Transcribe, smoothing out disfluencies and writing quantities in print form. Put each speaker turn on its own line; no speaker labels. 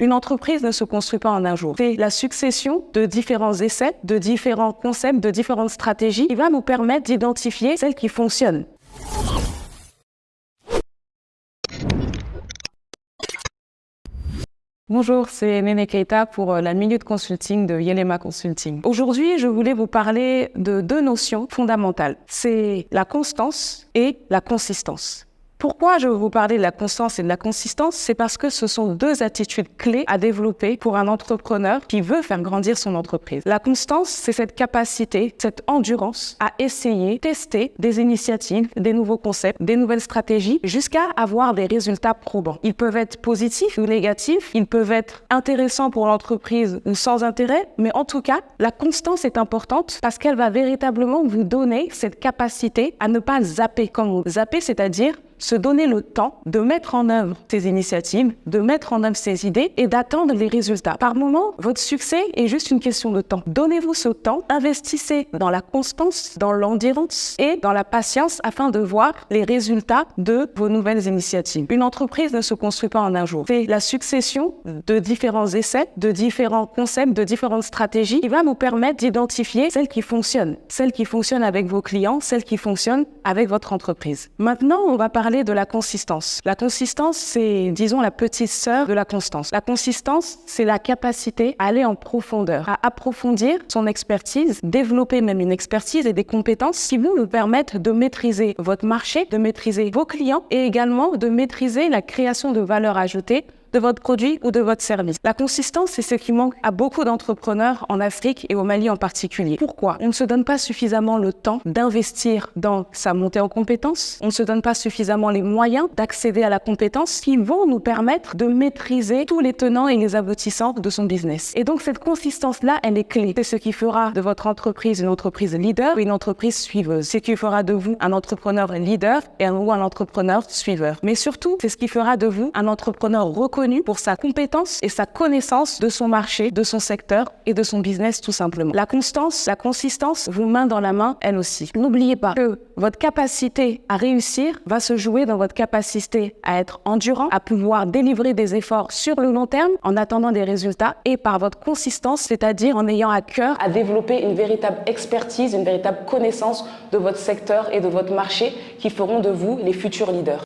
Une entreprise ne se construit pas en un jour. C'est la succession de différents essais, de différents concepts, de différentes stratégies qui va nous permettre d'identifier celles qui fonctionnent. Bonjour, c'est Néné Keita pour la Minute Consulting de Yelema Consulting. Aujourd'hui, je voulais vous parler de deux notions fondamentales. C'est la constance et la consistance. Pourquoi je veux vous parler de la constance et de la consistance? C'est parce que ce sont deux attitudes clés à développer pour un entrepreneur qui veut faire grandir son entreprise. La constance, c'est cette capacité, cette endurance à essayer, tester des initiatives, des nouveaux concepts, des nouvelles stratégies jusqu'à avoir des résultats probants. Ils peuvent être positifs ou négatifs, ils peuvent être intéressants pour l'entreprise ou sans intérêt, mais en tout cas, la constance est importante parce qu'elle va véritablement vous donner cette capacité à ne pas zapper. Comme vous zappez, c'est-à-dire se donner le temps de mettre en œuvre ces initiatives, de mettre en œuvre ces idées et d'attendre les résultats. Par moment, votre succès est juste une question de temps. Donnez-vous ce temps, investissez dans la constance, dans l'endurance et dans la patience afin de voir les résultats de vos nouvelles initiatives. Une entreprise ne se construit pas en un jour. C'est la succession de différents essais, de différents concepts, de différentes stratégies qui va nous permettre d'identifier celles qui fonctionnent avec vos clients, celles qui fonctionnent avec votre entreprise. Maintenant, on va parler de la consistance. La consistance, c'est, disons, la petite sœur de la constance. La consistance, c'est la capacité à aller en profondeur, à approfondir son expertise, développer même une expertise et des compétences qui vont nous permettre de maîtriser votre marché, de maîtriser vos clients et également de maîtriser la création de valeur ajoutée de votre produit ou de votre service. La consistance, c'est ce qui manque à beaucoup d'entrepreneurs en Afrique et au Mali en particulier. Pourquoi? On ne se donne pas suffisamment le temps d'investir dans sa montée en compétences. On ne se donne pas suffisamment les moyens d'accéder à la compétence qui vont nous permettre de maîtriser tous les tenants et les aboutissants de son business. Et donc, cette consistance-là, elle est clé. C'est ce qui fera de votre entreprise une entreprise leader ou une entreprise suiveuse. C'est ce qui fera de vous un entrepreneur leader et un entrepreneur suiveur. Mais surtout, c'est ce qui fera de vous un entrepreneur reconnu pour sa compétence et sa connaissance de son marché, de son secteur et de son business tout simplement. La constance, la consistance, vous main dans la main, elle aussi. N'oubliez pas que votre capacité à réussir va se jouer dans votre capacité à être endurant, à pouvoir délivrer des efforts sur le long terme en attendant des résultats et par votre consistance, c'est-à-dire en ayant à cœur à développer une véritable expertise, une véritable connaissance de votre secteur et de votre marché qui feront de vous les futurs leaders.